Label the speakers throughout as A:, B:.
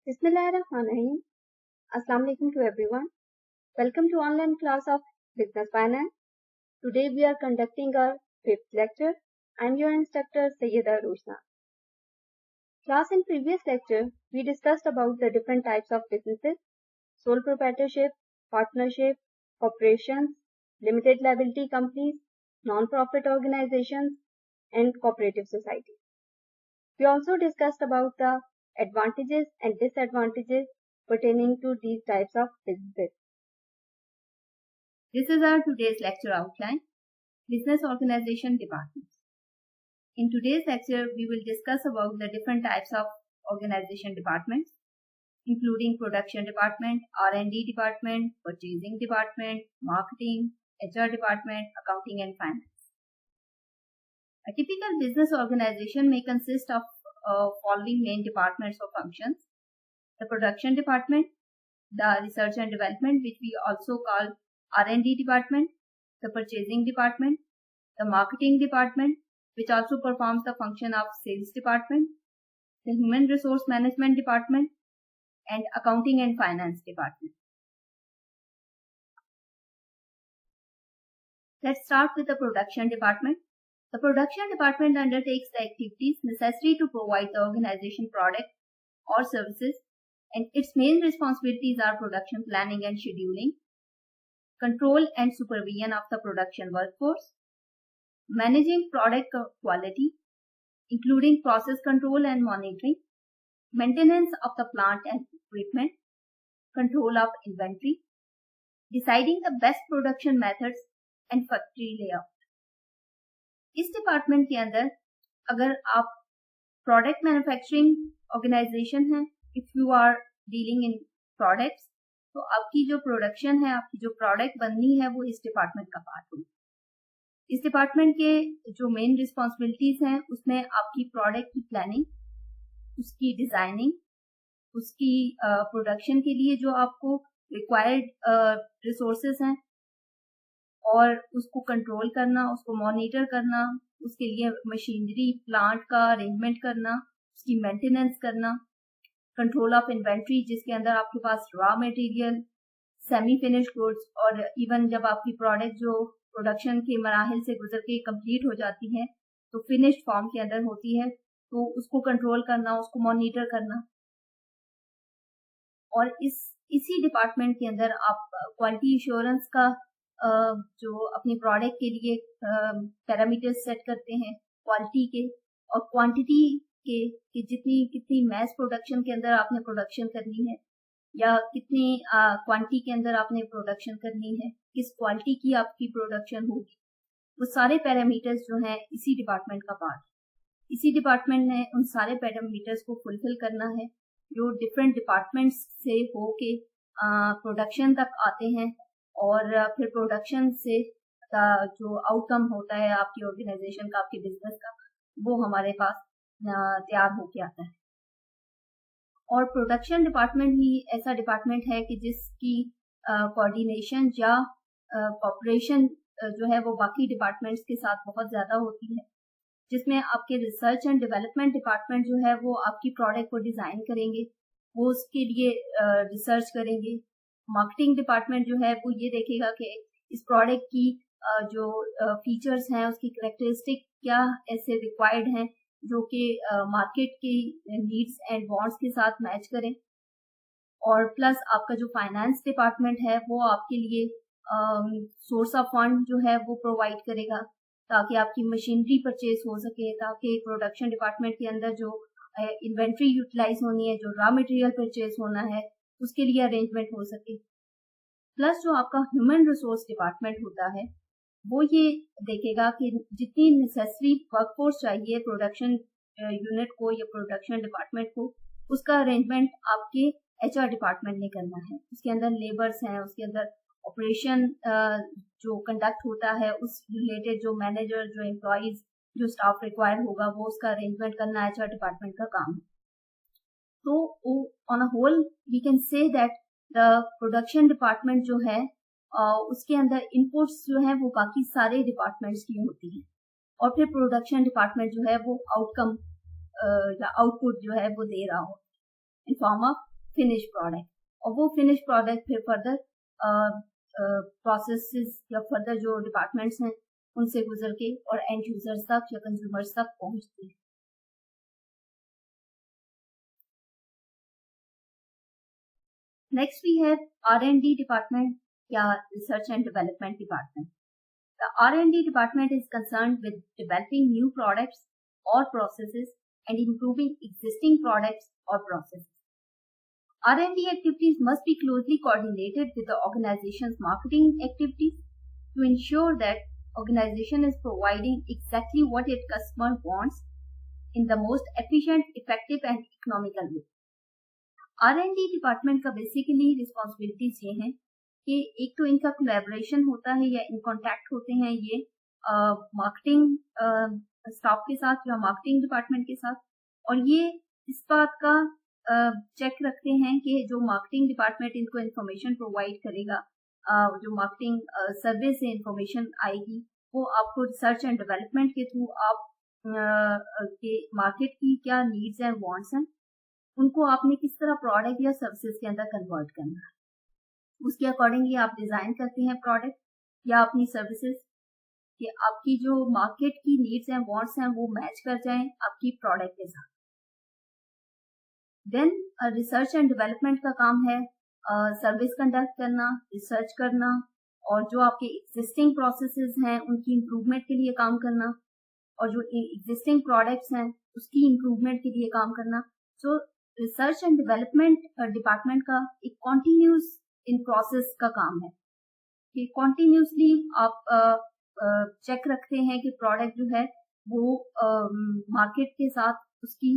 A: Bismillahirrahmanirrahim. Assalamu alaikum to everyone. Welcome to online class of Business Finance. Today we are conducting our fifth lecture. I am your instructor Sayyida Roshna. Class in previous lecture we discussed about the different types of businesses: sole proprietorship, partnership, corporations, limited liability companies, non-profit organizations, and cooperative societies. We also discussed about the advantages and disadvantages pertaining to these types of businesses.
B: This is our today's lecture outline, Business Organization Departments. In today's lecture, we will discuss about the different types of organization departments, including production department, R&D department, purchasing department, marketing, HR department, accounting and finance. A typical business organization may consist of following main departments or functions: the production department, the research and development, which we also call R&D department, the purchasing department, the marketing department, which also performs the function of sales department, the human resource management department, and accounting and finance department. Let's start with the production department. The production department undertakes the activities necessary to provide the organization product or services, and its main responsibilities are production planning and scheduling, control and supervision of the production workforce, managing product quality, including process control and monitoring, maintenance of the plant and equipment, control of inventory, deciding the best production methods and factory layout. इस department के अंदर अगर आप product manufacturing organisation है, if you are dealing in products, तो आपकी जो production है, आपकी जो प्रोडक्ट बननी है, वो इस डिपार्टमेंट का पार्ट होगी। इस डिपार्टमेंट के जो मेन रिस्पॉन्सिबिलिटीज हैं, उसमें आपकी प्रोडक्ट की प्लानिंग, उसकी डिजाइनिंग, उसकी प्रोडक्शन के लिए जो आपको रिक्वायर्ड रिसोर्सेज हैं, और उसको कंट्रोल करना, उसको मॉनिटर करना, उसके लिए मशीनरी प्लांट का अरेंजमेंट करना, उसकी मेंटेनेंस करना, कंट्रोल ऑफ इन्वेंट्री, जिसके अंदर आपके पास raw material, semi finished goods, और इवन जब आपकी प्रोडक्ट जो प्रोडक्शन के मराहिल से गुजर के कंप्लीट हो जाती है तो फिनिश्ड फॉर्म के अंदर होती है, तो उसको कंट्रोल करना, उसको मॉनिटर करना। और इसी डिपार्टमेंट के अंदर आप क्वालिटी इंश्योरेंस का जो अपनी प्रोडक्ट के लिए पैरामीटर्स सेट करते हैं क्वालिटी के और क्वांटिटी के, कि कितनी मैस प्रोडक्शन के अंदर आपने प्रोडक्शन करनी है, या कितनी क्वांटिटी के अंदर आपने प्रोडक्शन करनी है, किस क्वालिटी की आपकी प्रोडक्शन होगी, वो सारे पैरामीटर्स जो हैं इसी डिपार्टमेंट का पार्ट है। इसी डिपार्टमेंट ने उन सारे पैरामीटर्स को फुलफिल करना है जो डिफरेंट डिपार्टमेंट्स से होके प्रोडक्शन तक आते हैं, और फिर प्रोडक्शन से जो आउटकम होता है आपकी ऑर्गेनाइजेशन का, आपके बिजनेस का, वो हमारे पास तैयार होके आता है। और प्रोडक्शन डिपार्टमेंट ही ऐसा डिपार्टमेंट है कि जिसकी कोऑर्डिनेशन या कॉपरेशन जो है वो बाकी डिपार्टमेंट्स के साथ बहुत ज्यादा होती है, जिसमें आपके रिसर्च एंड डेवलपमेंट डिपार्टमेंट जो है वो आपकी प्रोडक्ट को डिजाइन करेंगे, वो उसके लिए रिसर्च करेंगे। मार्केटिंग डिपार्टमेंट जो है वो ये देखेगा कि इस प्रोडक्ट की जो फीचर्स हैं, उसकी कैरेक्टरिस्टिक क्या ऐसे रिक्वायर्ड हैं जो कि मार्केट की नीड्स एंड वांट्स के साथ मैच करें। और प्लस आपका जो फाइनेंस डिपार्टमेंट है वो आपके लिए सोर्स ऑफ फंड जो है वो प्रोवाइड करेगा ताकि आपकी मशीनरी परचेज हो सके, ताकि प्रोडक्शन डिपार्टमेंट के अंदर जो इन्वेंट्री यूटिलाइज होनी है, जो रॉ मटेरियल परचेज होना है, उसके लिए अरेंजमेंट हो सके। प्लस जो आपका ह्यूमन रिसोर्स डिपार्टमेंट होता है वो ये देखेगा कि जितनी नेसेसरी वर्कफोर्स चाहिए प्रोडक्शन यूनिट को या प्रोडक्शन डिपार्टमेंट को, उसका अरेंजमेंट आपके HR डिपार्टमेंट ने करना है। उसके अंदर लेबर्स हैं, उसके अंदर ऑपरेशन जो कंडक्ट होता है उस रिलेटेड जो मैनेजर, जो एम्प्लॉइज, जो स्टाफ रिक्वायर होगा, वो उसका अरेंजमेंट करना HR डिपार्टमेंट का काम है। तो on a whole we can say that the production department जो है उसके अंदर इनपुट्स जो है वो बाकी सारे डिपार्टमेंट्स की होती हैं, और फिर प्रोडक्शन डिपार्टमेंट जो है वो आउटकम या आउटपुट जो है वो दे रहा हो in form of finish product, और वो फिनिश प्रोडक्ट फिर फर्दर प्रोसेसेस या फर्दर जो डिपार्टमेंट्स हैं उनसे गुजर के और एंड यूजर्स तक या कंज्यूमर्स तक पहुंचते हैं। Next we have R&D department या research and development department. The R&D department is concerned with developing new products or processes and improving existing products or processes. R&D activities must be closely coordinated with the organization's marketing activities to ensure that organization is providing exactly what its customer wants in the most efficient, effective and economical way. R&D department का basically responsibilities ये हैं कि एक तो इनका collaboration होता है या इन कांटेक्ट होते हैं ये मार्केटिंग स्टाफ के साथ या मार्केटिंग डिपार्टमेंट के साथ, और ये इस बात का चेक रखते हैं कि जो मार्केटिंग डिपार्टमेंट इनको इंफॉर्मेशन प्रोवाइड करेगा, जो मार्केटिंग सर्विस से इंफॉर्मेशन आएगी वो आपको रिसर्च एंड डेवलपमेंट के थ्रू आप के मार्केट की क्या नीड्स एंड वांट्स हैं उनको आपने किस तरह प्रोडक्ट या सर्विसेज के अंदर कन्वर्ट करना है, उसके अकॉर्डिंगली आप डिजाइन करते हैं प्रोडक्ट या अपनी सर्विसेज कि आपकी जो मार्केट की नीड्स एंड वांट्स हैं वो मैच कर जाएं आपकी प्रोडक्ट के साथ। देन रिसर्च एंड डेवलपमेंट का काम है सर्विस कंडक्ट करना, रिसर्च करना और जो आपके एग्जिस्टिंग प्रोसेसेस हैं उनकी इम्प्रूवमेंट के लिए काम करना और जो एग्जिस्टिंग प्रोडक्ट्स हैं उसकी इम्प्रूवमेंट के लिए काम करना। सो रिसर्च एंड डेवलपमेंट डिपार्टमेंट का एक कॉन्टिन्यूस इन प्रोसेस का काम है कि कॉन्टिन्यूसली आप चेक रखते हैं कि प्रोडक्ट जो है वो मार्केट के साथ उसकी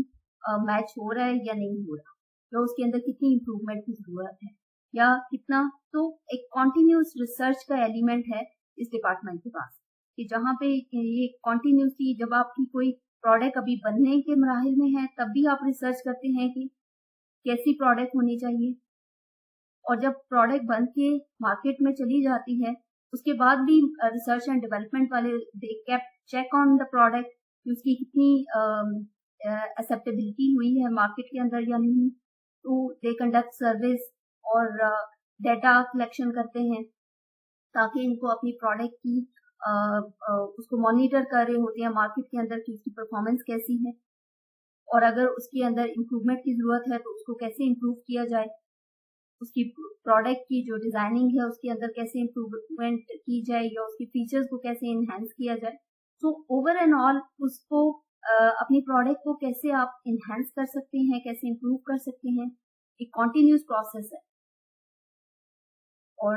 B: मैच हो रहा है या नहीं हो रहा, या उसके अंदर कितनी इम्प्रूवमेंट की जरूरत है या कितना। तो एक कॉन्टिन्यूस रिसर्च का एलिमेंट है इस डिपार्टमेंट के पास कि जहाँ पे ये कॉन्टिन्यूसली जब आपकी कोई प्रोडक्ट अभी बनने के मराहिल में है तब भी आप रिसर्च करते हैं कि कैसी प्रोडक्ट होनी चाहिए, और जब प्रोडक्ट बन के मार्केट में चली जाती है उसके बाद भी रिसर्च एंड डेवलपमेंट वाले they keep check on the product कि उसकी कितनी एक्सेप्टेबिलिटी हुई है मार्केट के अंदर या नहीं। तो दे कंडक्ट सर्विस और डेटा कलेक्शन करते हैं ताकि इनको अपनी प्रोडक्ट की उसको मॉनिटर कर रहे होते हैं मार्केट के अंदर कि उसकी परफॉर्मेंस कैसी है और अगर उसके अंदर इम्प्रूवमेंट की जरूरत है तो उसको कैसे इम्प्रूव किया जाए, उसकी प्रोडक्ट की जो डिजाइनिंग है उसके अंदर कैसे इम्प्रूवमेंट की जाए या उसकी फीचर्स को कैसे इनहेंस किया जाए। सो ओवर एंड ऑल उसको अपनी प्रोडक्ट को कैसे आप इनहेंस कर सकते हैं, कैसे इम्प्रूव कर सकते हैं, एक कॉन्टिन्यूस प्रोसेस है। और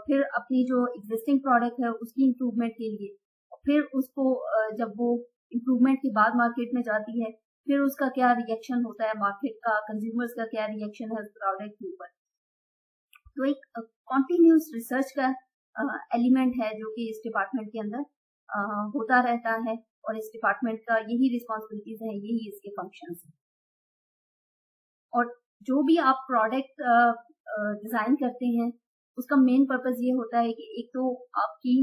B: फिर अपनी जो एग्जिस्टिंग प्रोडक्ट है उसकी इम्प्रूवमेंट के लिए फिर उसको जब वो इम्प्रूवमेंट के बाद मार्केट में जाती है फिर उसका क्या रिएक्शन होता है मार्केट का, कंज्यूमर्स का क्या रिएक्शन है उस प्रोडक्ट के ऊपर। तो एक कॉन्टिन्यूस रिसर्च का एलिमेंट है जो कि इस डिपार्टमेंट के अंदर होता रहता है और इस डिपार्टमेंट का यही रिस्पॉन्सिबिलिटीज है, यही इसके फंक्शंस हैं। और जो भी आप प्रोडक्ट डिजाइन करते हैं उसका मेन पर्पस ये होता है कि एक तो आपकी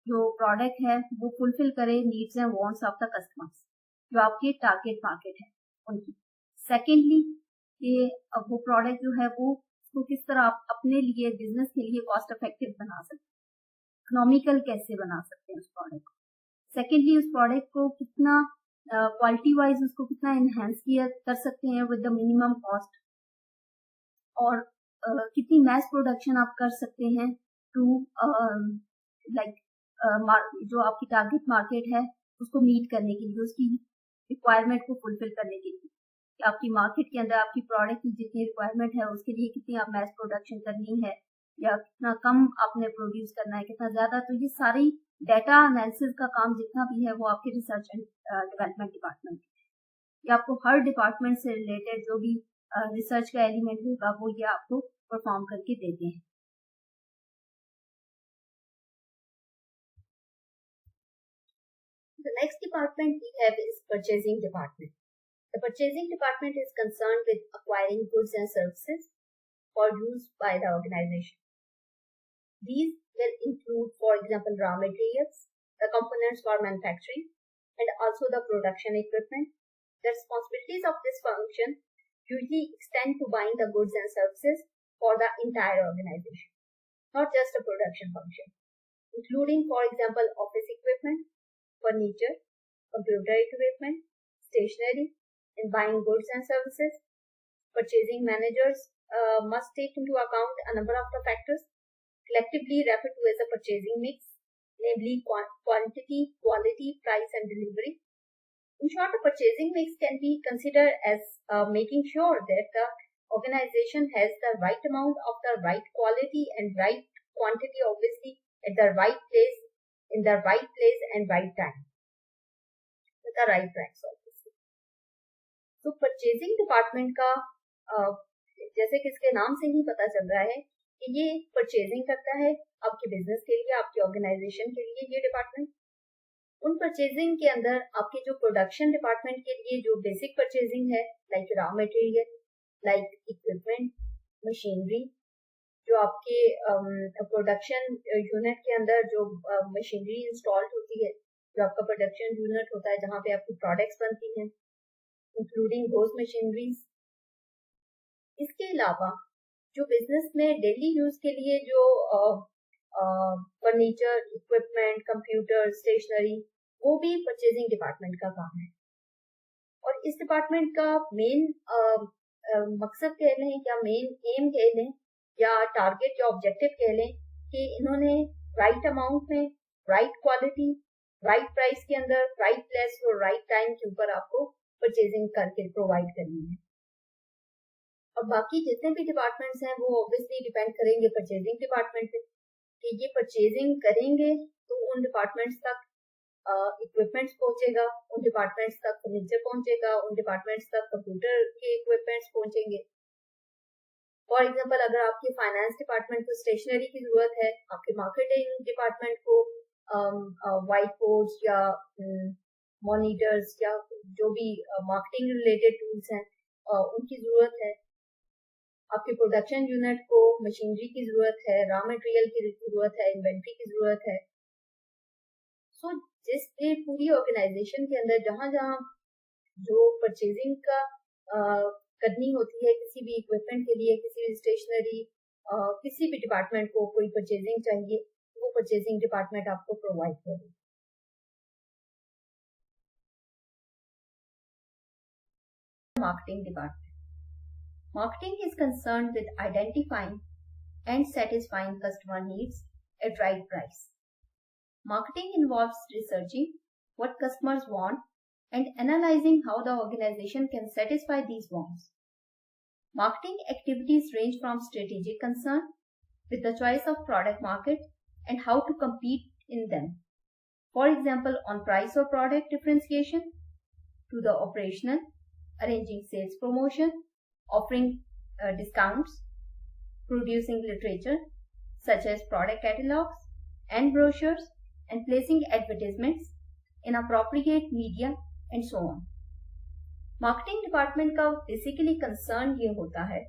B: जो प्रोडक्ट है वो फुलफिल करे needs and wants of the customers जो आपके टारगेट मार्केट है उनकी। सेकेंडली कि वो प्रोडक्ट जो है वो उसको किस तरह आप अपने लिए बिजनेस के लिए कॉस्ट इफेक्टिव बना सकते हैं, इकोनॉमिकल कैसे बना सकते हैं उस प्रोडक्ट को। सेकेंडली उस प्रोडक्ट को कितना क्वालिटी वाइज उसको कितना इनहेंस किया कर सकते हैं विद द मिनिमम कॉस्ट, और कितनी मैस प्रोडक्शन आप कर सकते हैं टू लाइक जो आपकी टारगेट मार्केट है उसको मीट करने के लिए, उसकी रिक्वायरमेंट को फुलफिल करने के लिए कि आपकी मार्केट के अंदर आपकी प्रोडक्ट की जितनी रिक्वायरमेंट है उसके लिए कितनी आप मैस प्रोडक्शन करनी है या कितना कम आपने प्रोड्यूस करना है, कितना ज्यादा। तो ये सारी डेटा एनालिसिस का काम जितना भी है वो आपके रिसर्च एंड डेवलपमेंट डिपार्टमेंट है। ये आपको हर डिपार्टमेंट से रिलेटेड जो भी रिसर्च का एलिमेंट होगा वो ये आपको परफॉर्म करके देते हैं।
A: The next department we have is purchasing department. The purchasing department is concerned with acquiring goods and services for use by the organization. These will include, for example, raw materials, the components for manufacturing, and also the production equipment. The responsibilities of this function usually extend to buying the goods and services for the entire organization, not just a production function, including, for example, office equipment, furniture, computer equipment, stationery, and buying goods and services. Purchasing managers must take into account a number of the factors collectively referred to as a purchasing mix, namely quantity, quality, price, and delivery. In short, a purchasing mix can be considered as making sure that the organization has the right amount of the right quality and right quantity, obviously, at the right place, in the right place and right time, with the right price, obviously. तो purchasing department का जैसे कि इसके नाम से ही पता चल रहा है कि ये परचेजिंग करता है आपके बिजनेस के लिए, आपके ऑर्गेनाइजेशन के लिए। ये डिपार्टमेंट उन परचेजिंग के अंदर आपके जो प्रोडक्शन डिपार्टमेंट के लिए जो बेसिक परचेजिंग है, like raw material, like equipment, machinery, जो आपके प्रोडक्शन यूनिट के अंदर जो मशीनरी इंस्टॉल्ड होती है, जो आपका प्रोडक्शन यूनिट होता है जहाँ पे आपकी प्रोडक्ट्स बनती हैं, इंक्लूडिंग दोज मशीनरीज। इसके अलावा जो बिजनेस में डेली यूज के लिए जो फर्नीचर, इक्विपमेंट, कंप्यूटर, स्टेशनरी, वो भी परचेजिंग डिपार्टमेंट का काम है। और इस डिपार्टमेंट का मेन मकसद कह लें या मेन एम कह लें या टारगेट या ऑब्जेक्टिव कह लें कि इन्होंने राइट अमाउंट में, राइट क्वालिटी, राइट प्राइस के अंदर, राइट प्लेस और राइट टाइम के ऊपर आपको परचेजिंग करके प्रोवाइड करनी है। और बाकी जितने भी डिपार्टमेंट्स हैं वो ऑब्वियसली डिपेंड करेंगे परचेजिंग डिपार्टमेंट पे कि ये परचेजिंग करेंगे तो उन डिपार्टमेंट्स तक इक्विपमेंट्स पहुंचेगा, उन डिपार्टमेंट्स तक फर्नीचर पहुंचेगा, उन डिपार्टमेंट्स तक कंप्यूटर के इक्विपमेंट्स पहुंचेंगे। फॉर एग्जांपल, अगर आपके फाइनेंस डिपार्टमेंट को स्टेशनरी की जरूरत है, आपके मार्केटिंग डिपार्टमेंट को व्हाइट बोर्ड्स या मॉनिटर्स या जो भी मार्केटिंग रिलेटेड टूल्स हैं उनकी जरूरत है, आपके प्रोडक्शन यूनिट को मशीनरी की जरूरत है, रॉ मटेरियल की जरूरत है, इन्वेंट्री की जरूरत है। सो जिससे पूरी ऑर्गेनाइजेशन के अंदर जहां जहां जो परचेजिंग का करनी होती है किसी भी इक्विपमेंट के लिए, किसी भी स्टेशनरी, किसी भी डिपार्टमेंट को कोई परचेजिंग चाहिए, वो परचेजिंग डिपार्टमेंट आपको प्रोवाइड करेगी। Marketing department. Marketing is concerned with identifying and satisfying customer needs at right price. Marketing involves researching what customers want and analyzing how the organization can satisfy these wants. Marketing activities range from strategic concern with the choice of product market and how to compete in them. For example, on price or product differentiation, to the operational, arranging sales promotion, offering discounts, producing literature such as product catalogs and brochures, and placing advertisements in appropriate media and so on. Marketing department का basically concern ये होता है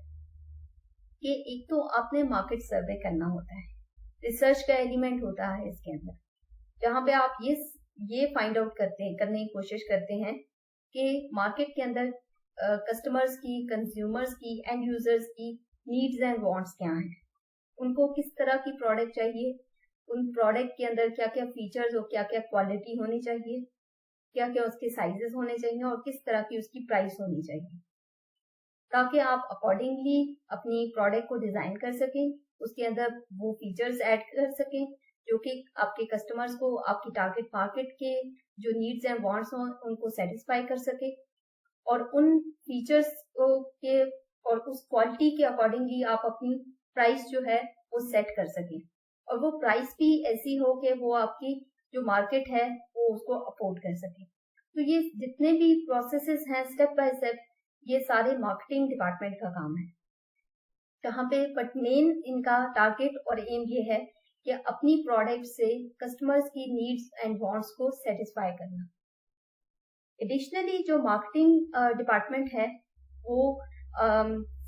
A: कि एक तो आपने market सर्वे करना होता है, रिसर्च का एलिमेंट होता है इसके अंदर, जहां पे आप ये फाइंड आउट करने की कोशिश करते हैं कि मार्केट के अंदर कस्टमर्स की, कंज्यूमर्स की, एंड यूजर्स की नीड्स एंड वांट्स क्या हैं, उनको किस तरह की प्रोडक्ट चाहिए, उन प्रोडक्ट के अंदर क्या क्या फीचर्स और क्या क्या क्वालिटी होनी चाहिए, क्या क्या उसके साइजेस होने चाहिए और किस तरह की उसकी प्राइस होनी चाहिए, ताकि आप अकॉर्डिंगली अपनी प्रोडक्ट को डिजाइन कर सकें, उसके अंदर वो फीचर्स ऐड कर सकें जो कि आपके कस्टमर्स को, आपकी टारगेट मार्केट के जो नीड्स एंड वांट्स हों उनको सेटिस्फाई कर सके, और उन फीचर्स के और उस क्वालिटी के अकॉर्डिंगली आप अपनी प्राइस जो है वो सेट कर सके, और वो प्राइस भी ऐसी हो कि वो आपकी जो मार्केट है वो उसको अफोर्ड कर सके। तो ये जितने भी प्रोसेसेस हैं स्टेप बाय स्टेप, ये सारे मार्केटिंग डिपार्टमेंट का काम है, जहाँ पे बट मेन इनका टारगेट और एम ये है कि अपनी प्रोडक्ट से कस्टमर्स की नीड्स एंड वांट्स को सेटिस्फाई करना। एडिशनली जो मार्केटिंग डिपार्टमेंट है वो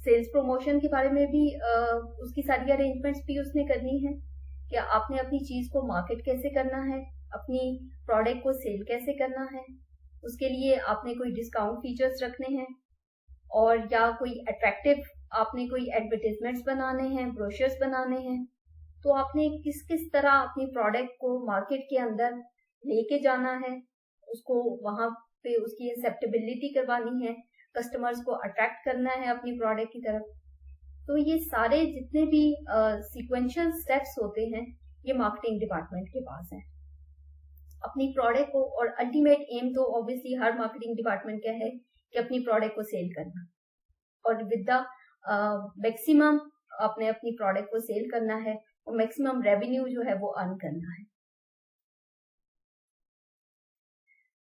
A: सेल्स प्रमोशन के बारे में भी उसकी सारी अरेंजमेंट्स भी उसने करनी है कि आपने अपनी चीज को मार्केट कैसे करना है, अपनी प्रोडक्ट को सेल कैसे करना है, उसके लिए आपने कोई डिस्काउंट फीचर्स रखने हैं,
B: और या कोई अट्रैक्टिव आपने कोई एडवर्टाइजमेंट्स बनाने हैं, ब्रोशर्स बनाने हैं, तो आपने किस किस तरह अपनी प्रोडक्ट को मार्केट के अंदर लेके जाना है, उसको वहां पे उसकी एक्सेप्टेबिलिटी करवानी है, कस्टमर्स को अट्रैक्ट करना है अपनी प्रोडक्ट की तरफ। तो ये सारे जितने भी सीक्वेंशियल स्टेप्स होते हैं ये मार्केटिंग डिपार्टमेंट के पास है अपनी प्रोडक्ट को। और अल्टीमेट एम तो ऑब्वियसली हर मार्केटिंग डिपार्टमेंट का है कि अपनी प्रोडक्ट को सेल करना, और विद द मैक्सिमम आपने अपनी प्रोडक्ट को सेल करना है और मैक्सिमम रेवेन्यू जो है वो अर्न करना है।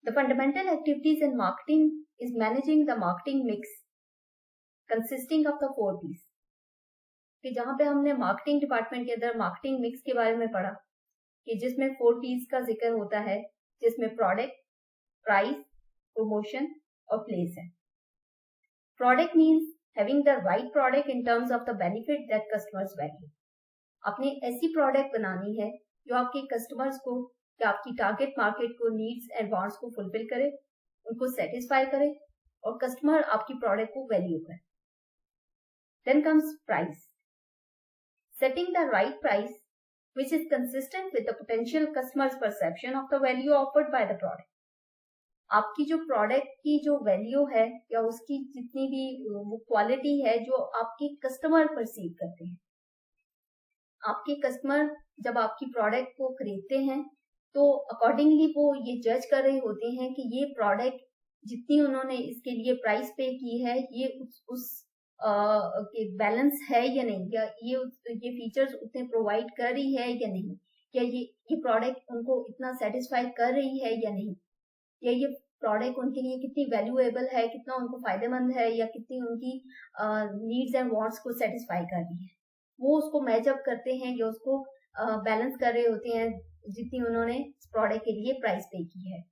B: The fundamental activities in marketing is managing the marketing mix consisting of the 4 P's, कि जहां पे हमने मार्केटिंग डिपार्टमेंट के अंदर मार्केटिंग मिक्स के बारे में पढ़ा कि जिसमें 4 P's का जिक्र होता है, जिसमें प्रोडक्ट, प्राइस, प्रमोशन और प्लेस है। Product means having the right product in terms of the benefit that customers value. आपने ऐसी प्रोडक्ट बनानी है जो आपके कस्टमर्स को या आपकी टारगेट मार्केट को नीड्स एंड वांट्स को फुलफिल करे, उनको सेटिस्फाई करे और कस्टमर आपकी प्रोडक्ट को वैल्यू करे। Then comes price, setting the right price which is consistent with the potential customer's perception of the value offered by the product। आपकी जो प्रोडक्ट की जो वैल्यू है या उसकी जितनी भी वो क्वालिटी है जो आपके कस्टमर परसीव करते हैं। आपके कस्टमर जब आपकी प्रोडक्ट को खरीदते हैं तो अकॉर्डिंगली वो ये जज कर रहे होते हैं कि ये प्रोडक्ट जितनी उन्होंने इसके लिए प्राइस पे की है ये उस के बैलेंस है या नहीं, या ये फीचर्स उतने प्रोवाइड कर रही है या नहीं, या ये प्रोडक्ट उनको इतना सेटिस्फाई कर रही है या नहीं, या ये प्रोडक्ट उनके लिए कितनी वैल्यूएबल है, कितना उनको फायदेमंद है, या कितनी उनकी नीड्स एंड वांट्स को सेटिस्फाई कर रही है। वो उसको मैचअप करते हैं या उसको बैलेंस कर रहे होते हैं जितनी उन्होंने इस प्रोडक्ट के लिए प्राइस पे की है।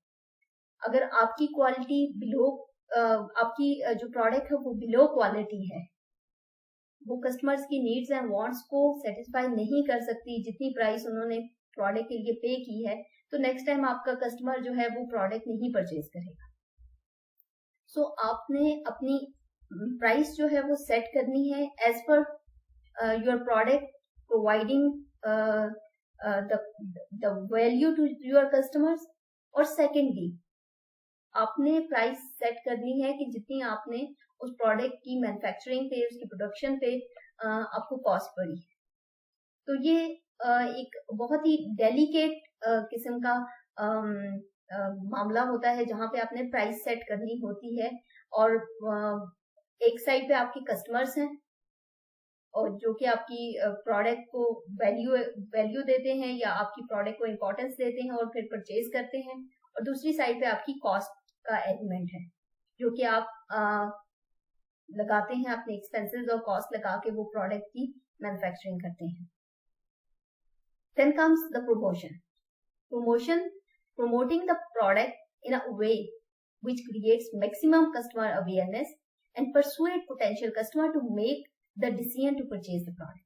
B: अगर आपकी क्वालिटी बिलो आपकी जो प्रोडक्ट है वो बिलो क्वालिटी है, वो कस्टमर्स की नीड्स एंड वांट्स को सेटिस्फाई नहीं कर सकती जितनी प्राइस उन्होंने प्रोडक्ट के लिए पे की है, तो नेक्स्ट टाइम आपका कस्टमर जो है वो प्रोडक्ट नहीं परचेज करेगा। सो आपने अपनी प्राइस जो है वो सेट करनी है as per your product providing the value to your customers. और सेकेंडली आपने प्राइस सेट करनी है कि जितनी आपने उस प्रोडक्ट की मैन्युफैक्चरिंग पे, उसकी प्रोडक्शन पे आपको कॉस्ट पड़ी है। तो ये एक बहुत ही डेलिकेट किस्म का मामला होता है जहां पे आपने प्राइस सेट करनी होती है। और एक साइड पे आपके कस्टमर्स हैं और जो कि आपकी प्रोडक्ट को वैल्यू देते हैं या आपकी प्रोडक्ट को इम्पोर्टेंस देते हैं और फिर परचेज करते हैं, और दूसरी साइड पे आपकी कॉस्ट का एलिमेंट है जो कि आप लगाते हैं अपने एक्सपेंसेस और कॉस्ट लगा के वो प्रोडक्ट की मैन्युफैक्चरिंग करते हैं। Then comes the promotion, promoting the product in a way which creates maximum customer awareness and persuade potential customer to make the decision to purchase the product।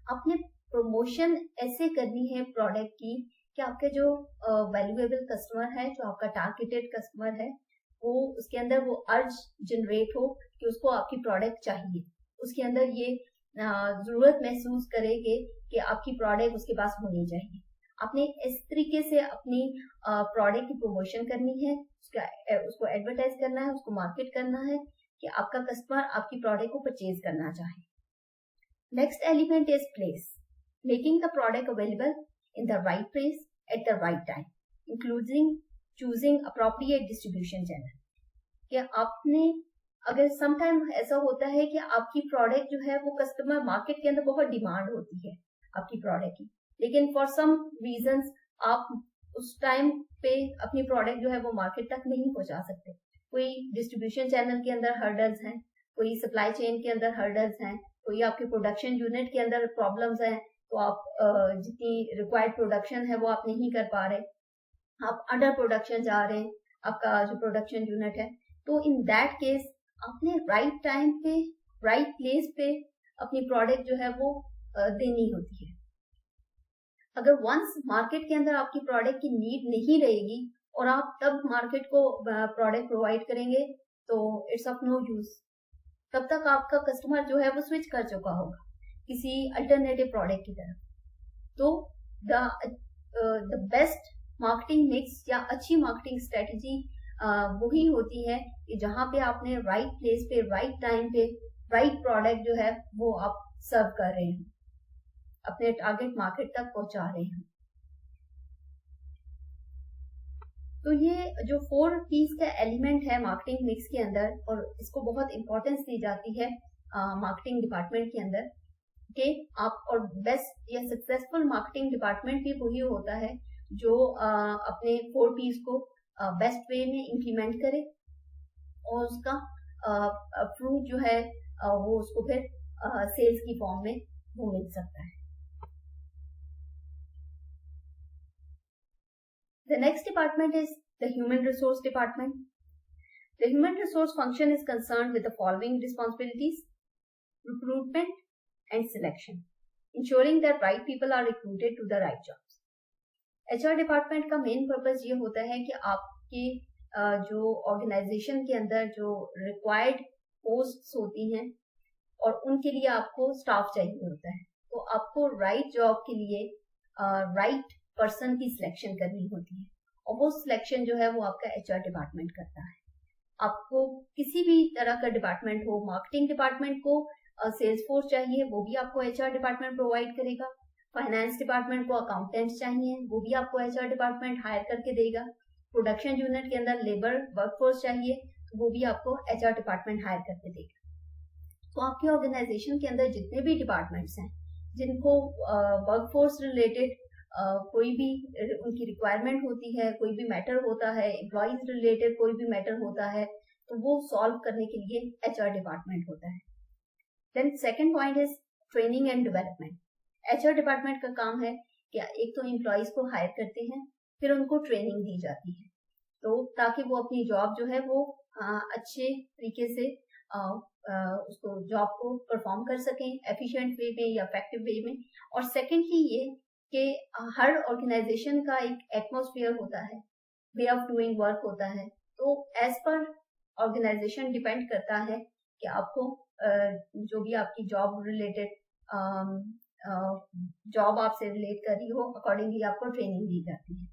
B: आपने promotion ऐसे करनी है प्रोडक्ट की कि आपके जो वैल्यूएबल कस्टमर है, जो आपका टारगेटेड कस्टमर है, वो उसके अंदर वो अर्ज जनरेट हो कि उसको आपकी प्रोडक्ट चाहिए, उसके अंदर ये जरूरत महसूस करेंगे कि आपकी प्रोडक्ट उसके पास होनी चाहिए। आपने इस तरीके से अपनी प्रोडक्ट की प्रमोशन करनी है, उसको एडवर्टाइज करना है, उसको मार्केट करना है कि आपका कस्टमर आपकी प्रोडक्ट को परचेज करना चाहे। Next element is place, making the product available in the right place at the right time, including choosing appropriate distribution channel. कि आपने अगर समटाइम ऐसा होता है कि आपकी प्रोडक्ट जो है वो कस्टमर मार्केट के अंदर बहुत डिमांड होती है आपकी प्रोडक्ट की, लेकिन फॉर सम रीजंस आप उस टाइम पे अपनी प्रोडक्ट जो है वो मार्केट तक नहीं पहुंचा सकते। कोई डिस्ट्रीब्यूशन चैनल के अंदर हर्डल्स हैं, कोई सप्लाई चेन के अंदर हर्डल्स हैं, कोई आपके प्रोडक्शन यूनिट के अंदर प्रॉब्लम्स हैं, तो आप जितनी रिक्वायर्ड प्रोडक्शन है वो आप नहीं कर पा रहे, आप अंडर प्रोडक्शन जा रहे हैं आपका जो प्रोडक्शन यूनिट है। तो इन दैट केस आपने राइट टाइम पे राइट प्लेस पे अपनी प्रोडक्ट जो है वो देनी होती है। अगर वंस मार्केट के अंदर आपकी प्रोडक्ट की नीड नहीं रहेगी और आप तब मार्केट को प्रोडक्ट प्रोवाइड करेंगे तो इट्स ऑफ नो यूज। तब तक आपका कस्टमर जो है वो स्विच कर चुका होगा किसी अल्टरनेटिव प्रोडक्ट की तरफ। तो द बेस्ट मार्केटिंग मिक्स या अच्छी मार्केटिंग स्ट्रेटजी वही होती है कि जहां पे आपने राइट प्लेस पे राइट टाइम पे राइट प्रोडक्ट जो है वो आप सर्व कर रहे हैं, अपने टारगेट मार्केट तक पहुंचा रहे हैं। तो ये जो 4 पीस का एलिमेंट है मार्केटिंग मिक्स के अंदर, और इसको बहुत इंपॉर्टेंस दी जाती है मार्केटिंग डिपार्टमेंट के अंदर कि आप, और बेस्ट या सक्सेसफुल मार्केटिंग डिपार्टमेंट भी वही होता है जो अपने 4 पीस को बेस्ट वे में इम्प्लीमेंट करे और उसका फ्रूट जो है वो उसको फिर सेल्स की फॉर्म में वो मिल सकता है। The next department is the human resource department. The human resource function is concerned with the following responsibilities: recruitment and selection, ensuring that right people are recruited to the right jobs. HR department का main purpose ये होता है कि आपके जो organisation के अंदर जो रिक्वायर्ड पोस्ट्स होती हैं और उनके लिए आपको स्टाफ चाहिए होता है, तो आपको राइट जॉब के लिए राइट पर्सन की सिलेक्शन करनी होती है, और वो सिलेक्शन जो है वो आपका HR डिपार्टमेंट करता है। आपको किसी भी तरह का डिपार्टमेंट हो, मार्केटिंग डिपार्टमेंट को सेल्स फोर्स चाहिए, वो भी आपको HR डिपार्टमेंट प्रोवाइड करेगा। फाइनेंस डिपार्टमेंट को अकाउंटेंट्स चाहिए, वो भी आपको HR डिपार्टमेंट हायर करके देगा। प्रोडक्शन यूनिट के अंदर लेबर वर्कफोर्स चाहिए, तो वो भी आपको HR डिपार्टमेंट हायर करके देगा। तो आपके ऑर्गेनाइजेशन के अंदर जितने भी डिपार्टमेंट्स हैं जिनको वर्कफोर्स रिलेटेड कोई भी उनकी रिक्वायरमेंट होती है, कोई भी मैटर होता है, एम्प्लॉइज रिलेटेड कोई भी मैटर होता है, तो वो सॉल्व करने के लिए HR डिपार्टमेंट होता है। Then second point is training and development. HR department का काम है कि एक तो एम्प्लॉइज को हायर करते हैं, फिर उनको ट्रेनिंग दी जाती है, तो ताकि वो अपनी जॉब जो है वो अच्छे तरीके से उसको जॉब को परफॉर्म कर सकें एफिशिएंट वे में या इफेक्टिव वे में। और सेकेंडली ये कि हर ऑर्गेनाइजेशन का एक एटमॉस्फेयर होता है, वे ऑफ डूइंग वर्क होता है, तो एज पर ऑर्गेनाइजेशन डिपेंड करता है कि आपको जो भी आपकी जॉब रिलेटेड जॉब आपसे रिलेट कर रही हो, अकॉर्डिंगली आपको ट्रेनिंग दी जाती है।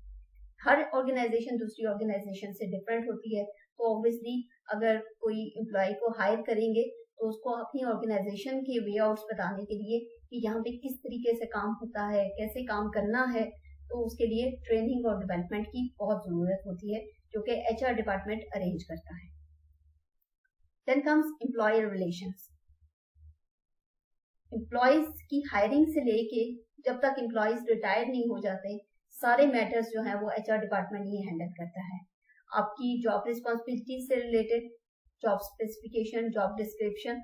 B: हर ऑर्गेनाइजेशन दूसरी ऑर्गेनाइजेशन से डिफरेंट होती है, तो ऑब्वियसली अगर कोई एम्प्लॉय को हायर करेंगे तो उसको अपनी ऑर्गेनाइजेशन के वे आउट्स बताने के लिए कि यहाँ पे किस तरीके से काम होता है, कैसे काम करना है, तो उसके लिए ट्रेनिंग और डेवलपमेंट की बहुत जरूरत होती है, जो कि HR डिपार्टमेंट अरेंज करता है। Then comes employer relations. Employees की हायरिंग से लेके जब तक एम्प्लॉयज रिटायर नहीं हो जाते, सारे मैटर्स जो है वो HR डिपार्टमेंट ही हैंडल करता है। आपकी जॉब रिस्पॉन्सिबिलिटीज से related job specification, job description,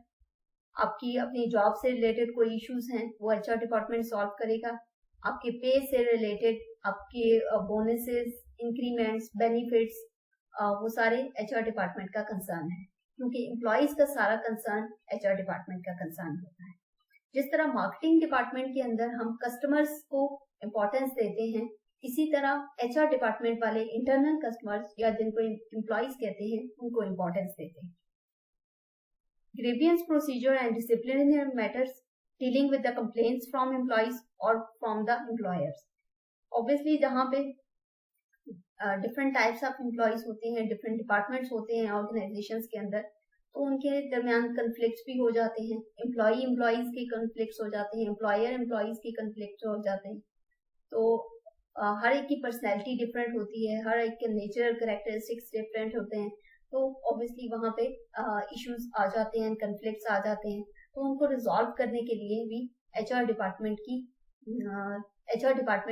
B: आपकी अपनी जॉब से रिलेटेड कोई इश्यूज हैं वो HR डिपार्टमेंट सॉल्व करेगा। आपके पे से रिलेटेड आपके बोनसेस, इंक्रीमेंट्स, बेनिफिट्स, वो सारे HR डिपार्टमेंट का कंसर्न है, क्योंकि एम्प्लॉयज का सारा कंसर्न HR डिपार्टमेंट का कंसर्न होता है। जिस तरह मार्केटिंग डिपार्टमेंट के अंदर हम कस्टमर्स को इम्पोर्टेंस देते हैं, इसी तरह HR डिपार्टमेंट वाले इंटरनल कस्टमर्स या जिनको एम्प्लॉयज कहते हैं उनको इम्पोर्टेंस देते हैं। Grievance procedure and disciplinary matters dealing with the complaints from employees और फ्रॉम द एम्प्लॉयर्स। ऑब्वियसली जहाँ पे डिफरेंट टाइप्स ऑफ एम्प्लॉयज होते हैं, डिफरेंट डिपार्टमेंट्स होते हैं ऑर्गेनाइजेशंस के अंदर, तो उनके दरमियान कन्फ्लिक्ट्स भी हो जाते हैं, एम्प्लॉयज के कन्फ्लिक्ट्स हो जाते हैं, एम्प्लॉयज के कन्फ्लिक्ट हो जाते हैं। तो हर एक की पर्सनैलिटी डिफरेंट होती है, हर एक के नेचर कैरेक्टरिस्टिक्स डिफरेंट होते हैं, तो ऑब्वियसली वहाँ पे इश्यूज आ जाते हैं, कन्फ्लिक्ट्स आ जाते हैं, तो उनको रिजॉल्व करने के लिए भी HR डिपार्टमेंट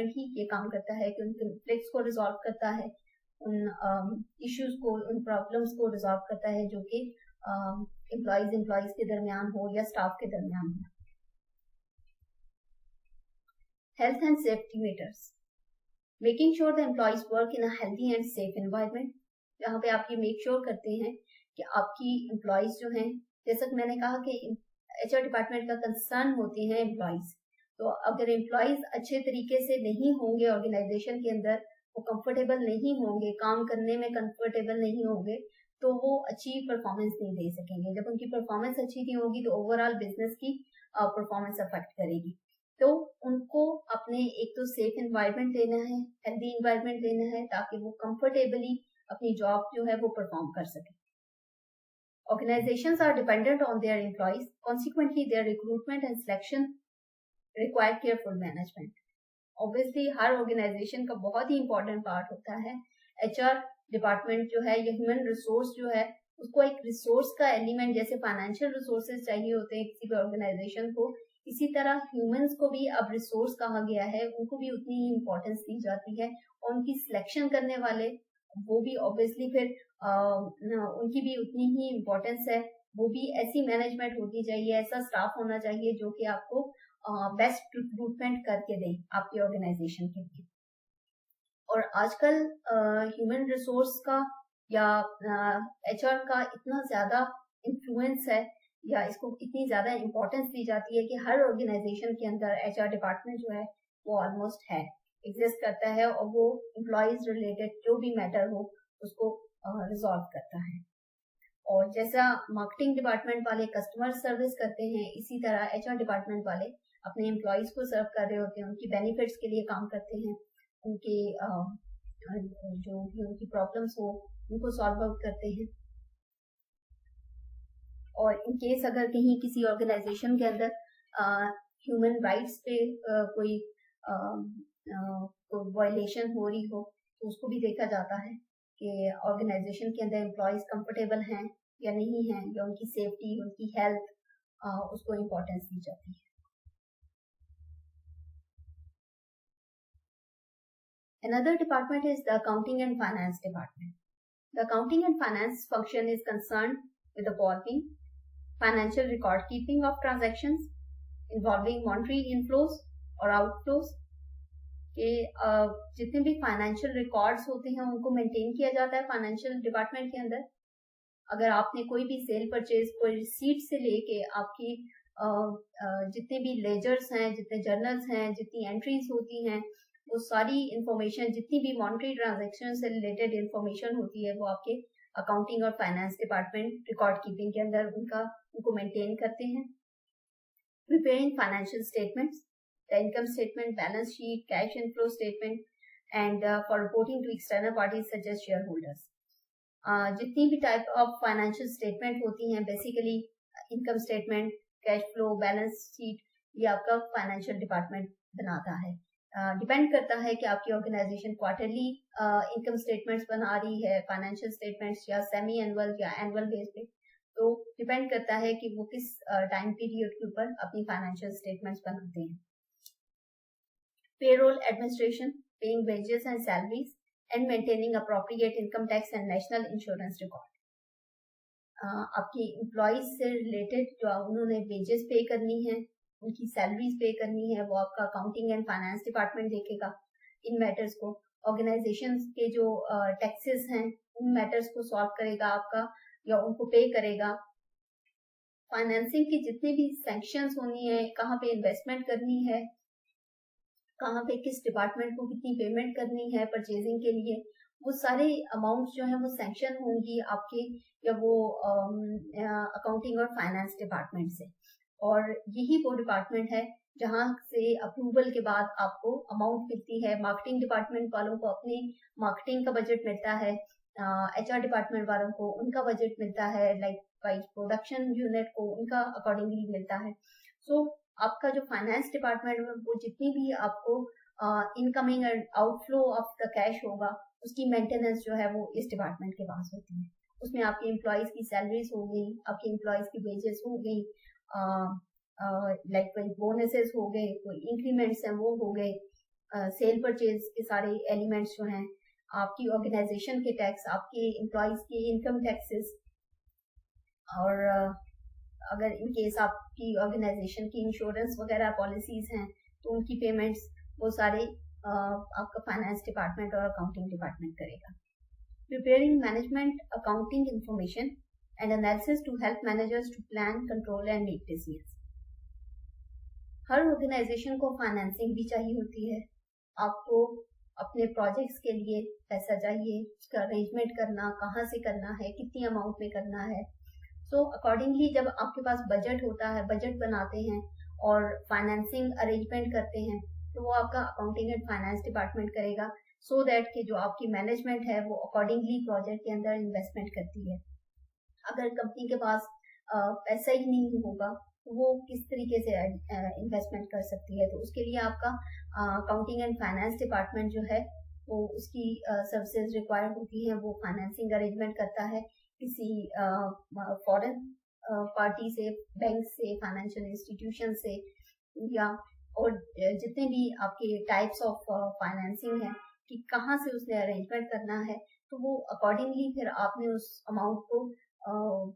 B: ही ये काम करता है कि उन कन्फ्लिक्ट्स को रिजॉल्व करता है, उन इश्यूज को, उन प्रॉब्लम्स को रिजॉल्व करता है जो कि एम्प्लॉयज के दरमियान हो या स्टाफ के दरमियान हो। Health and safety matters, making sure the employees work in a healthy and safe environment, जहाँ पे आप ये मेक श्योर करते हैं कि आपकी एम्प्लॉयज जो हैं, जैसा कि मैंने कहा कि HR डिपार्टमेंट का कंसर्न होते हैं एम्प्लॉयज, तो अगर एम्प्लॉयज अच्छे तरीके से नहीं होंगे ऑर्गेनाइजेशन के अंदर, वो कंफर्टेबल नहीं होंगे, काम करने में कंफर्टेबल नहीं होंगे, तो वो अच्छी परफॉर्मेंस नहीं दे सकेंगे। जब उनकी परफॉर्मेंस अच्छी नहीं होगी तो ओवरऑल बिजनेस की परफॉर्मेंस अफेक्ट करेगी। तो उनको अपने एक तो सेफ एनवायरनमेंट देना है, हेल्दी एनवायरनमेंट देना है, ताकि वो कंफर्टेबली अपनी जॉब जो है वो परफॉर्म कर सके। Organizations are dependent on their employees. Consequently, their recruitment and selection require careful management. Obviously, her organisation का बहुत ही इंपॉर्टेंट पार्ट होता है। HR डिपार्टमेंट जो है, ये ह्यूमन रिसोर्स जो है, उसको एक रिसोर्स का एलिमेंट, जैसे फाइनेंशियल रिसोर्सेज चाहिए होते हैं किसी भी ऑर्गेनाइजेशन को, इसी तरह ह्यूमंस को भी अब रिसोर्स कहा गया है, उनको भी उतनी ही इम्पोर्टेंस दी जाती है। और उनकी सिलेक्शन करने वाले वो भी ऑब्वियसली फिर उनकी भी उतनी ही इम्पोर्टेंस है। वो भी ऐसी मैनेजमेंट होती चाहिए, ऐसा स्टाफ होना चाहिए जो कि आपको बेस्ट रिक्रूटमेंट करके दे आपकी ऑर्गेनाइजेशन के लिए। और आजकल ह्यूमन रिसोर्स का या HR का इतना ज्यादा इन्फ्लुएंस है, या इसको इतनी ज्यादा इम्पोर्टेंस दी जाती है कि हर ऑर्गेनाइजेशन के अंदर HR डिपार्टमेंट जो है वो ऑलमोस्ट है, एग्जिस्ट करता है, और वो एम्प्लॉयज रिलेटेड जो भी मैटर हो उसको रिजॉल्व करता है। और जैसा मार्केटिंग डिपार्टमेंट वाले कस्टमर सर्विस करते हैं, इसी तरह HR डिपार्टमेंट वाले अपने एम्प्लॉयज को सर्व कर रहे होते हैं, उनकी बेनिफिट्स के लिए काम करते हैं, उनके जो भी उनकी प्रॉब्लम्स हो उनको सॉल्व आउट करते हैं। और इन केस अगर कहीं किसी ऑर्गेनाइजेशन के अंदर ह्यूमन राइट्स पे कोई वायलेशन हो रही हो तो उसको भी देखा जाता है कि ऑर्गेनाइजेशन के अंदर एम्प्लॉयज कंफर्टेबल हैं या नहीं हैं, या उनकी सेफ्टी, उनकी हेल्थ, उसको इम्पोर्टेंस दी जाती है। Another department is the accounting and finance department. The accounting and finance function is concerned with the following: financial record keeping of transactions involving monetary inflows or outflows, कि जितने भी financial records होते हैं उनको maintain किया जाता है financial department के अंदर। अगर आपने कोई भी सेल परचेज, कोई रिसीट से लेके आपकी जितने भी लेजर्स हैं, जितने जर्नल्स हैं, जितनी एंट्रीज होती हैं, वो सारी इंफॉर्मेशन, जितनी भी मॉनेटरी ट्रांजैक्शन से रिलेटेड इंफॉर्मेशन होती है, वो आपके अकाउंटिंग और फाइनेंस डिपार्टमेंट रिकॉर्ड कीपिंग के अंदर उनको मेंटेन करते हैं। Preparing financial statements, the income statement, balance sheet, cash inflow statement, and for reporting to external parties such as shareholders. जितनी भी टाइप ऑफ फाइनेंशियल स्टेटमेंट होती हैं, basically income statement, cash flow, balance sheet, ये आपका financial department बनाता है। Depend करता है कि आपकी ऑर्गेनाइजेशन क्वार्टरली इनकम स्टेटमेंट्स बना रही है, फाइनेंशियल स्टेटमेंट्स, या सेमी एनुअल या एनुअल बेस पे, तो डिपेंड करता है कि वो किस टाइम पीरियड के ऊपर अपनी फाइनेंशियल स्टेटमेंट्स बनाते हैं। Payroll administration, paying wages and salaries, and maintaining appropriate income tax and national insurance record. आपकी एम्प्लॉयज से रिलेटेड जो उन्होंने वेजेस पे करनी है, उनकी सैलरीज पे करनी है, वो आपका अकाउंटिंग एंड फाइनेंस डिपार्टमेंट देखेगा इन मैटर्स को। ऑर्गेनाइजेशन के जो टैक्सेस हैं उन मैटर्स को सॉल्व करेगा आपका, या उनको पे करेगा। फाइनेंसिंग की जितनी भी सैंक्शंस होनी है, कहाँ पे इन्वेस्टमेंट करनी है, कहाँ पे किस डिपार्टमेंट को कितनी पेमेंट करनी है परचेजिंग के लिए, वो सारे अमाउंट्स जो है वो सैंक्शन होंगी आपके या वो अकाउंटिंग और फाइनेंस डिपार्टमेंट से। और यही वो डिपार्टमेंट है जहाँ से अप्रूवल के बाद आपको अमाउंट मिलती है। मार्केटिंग डिपार्टमेंट वालों को अपनी मार्केटिंग का बजट मिलता है, HR डिपार्टमेंट वालों को उनका बजट मिलता है, लाइक वाइज प्रोडक्शन यूनिट को उनका अकॉर्डिंगली मिलता है। सो आपका जो फाइनेंस डिपार्टमेंट में वो जितनी भी आपको incoming and outflow of the cash होगा उसकी मेंटेनेंस जो है वो इस डिपार्टमेंट के पास होती है। उसमें आपके एम्प्लॉयज की सैलरीज हो गई, आपके एम्प्लॉयज की वेजेस हो गई, लाइक कोई बोनसेस हो गए, कोई इंक्रीमेंट्स हैं वो हो गए, सेल परचेज के सारे एलिमेंट्स जो हैं, आपकी ऑर्गेनाइजेशन के टैक्स, आपके एम्प्लॉयज के इनकम टैक्सेस, और अगर इन केस आपकी ऑर्गेनाइजेशन की इंश्योरेंस वगैरह पॉलिसीज हैं तो उनकी पेमेंट्स वो सारे आपका फाइनेंस डिपार्टमेंट और अकाउंटिंग डिपार्टमेंट करेगा। Preparing management accounting information and analysis to help managers to plan, control and make decisions. हर ऑर्गेनाइजेशन को फाइनेंसिंग भी चाहिए होती है, आपको अपने प्रोजेक्ट्स के लिए पैसा चाहिए, उसका अरेंजमेंट करना, कहाँ से करना है, कितनी अमाउंट में करना है। सो अकॉर्डिंगली जब आपके पास बजट होता है, बजट बनाते हैं और फाइनेंसिंग अरेंजमेंट करते हैं, तो वो आपका अकाउंटिंग एंड फाइनेंस डिपार्टमेंट करेगा, सो दैट कि जो आपकी मैनेजमेंट है वो अकॉर्डिंगली प्रोजेक्ट के अंदर इन्वेस्टमेंट करती है। अगर कंपनी के पास पैसा ही नहीं होगा तो वो किस तरीके से इन्वेस्टमेंट कर सकती है, तो उसके लिए आपका अकाउंटिंग एंड फाइनेंस डिपार्टमेंट जो है वो उसकी सर्विसेज रिक्वायर्ड होती हैं, वो फाइनेंसिंग अरेंजमेंट करता है किसी फॉरेन पार्टी से, बैंक से, फाइनेंशियल इंस्टीट्यूशन से, या और जितने भी आपके टाइप्स ऑफ फाइनेंसिंग है कि कहाँ से उसने अरेंजमेंट करना है, तो वो अकॉर्डिंगली फिर आपने उस अमाउंट को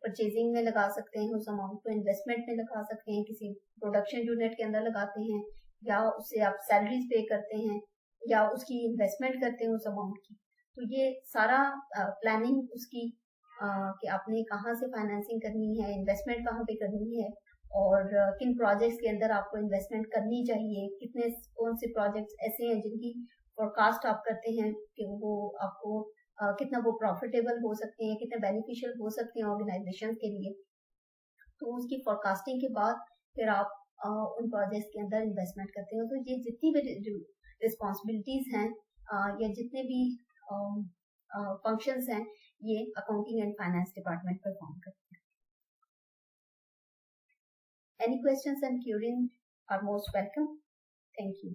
B: परचेजिंग में लगा सकते हैं, उस अमाउंट को इन्वेस्टमेंट में लगा सकते हैं, किसी प्रोडक्शन यूनिट के अंदर लगाते हैं, या उससे आप सैलरीज पे करते हैं, या उसकी इन्वेस्टमेंट करते हैं उस अमाउंट की। तो ये सारा प्लानिंग उसकी कि आपने कहाँ से फाइनेंसिंग करनी है, इन्वेस्टमेंट कहाँ पे करनी है, और किन प्रोजेक्ट्स के अंदर आपको इन्वेस्टमेंट करनी चाहिए, कितने कौन से प्रोजेक्ट्स ऐसे हैं जिनकी फोरकास्ट आप करते हैं कि वो आपको कितना वो प्रॉफिटेबल हो सकते हैं, कितने बेनिफिशियल हो सकते हैं ऑर्गेनाइजेशन के लिए। तो उसकी फोरकास्टिंग के बाद फिर आप उन प्रोजेक्ट्स के अंदर इन्वेस्टमेंट करते हैं। तो ये जितनी भी जो रिस्पॉन्सिबिलिटीज हैं या जितने भी फंक्शंस हैं, ये accounting and finance department perform करते हैं। Any questions and queries are most welcome. Thank you.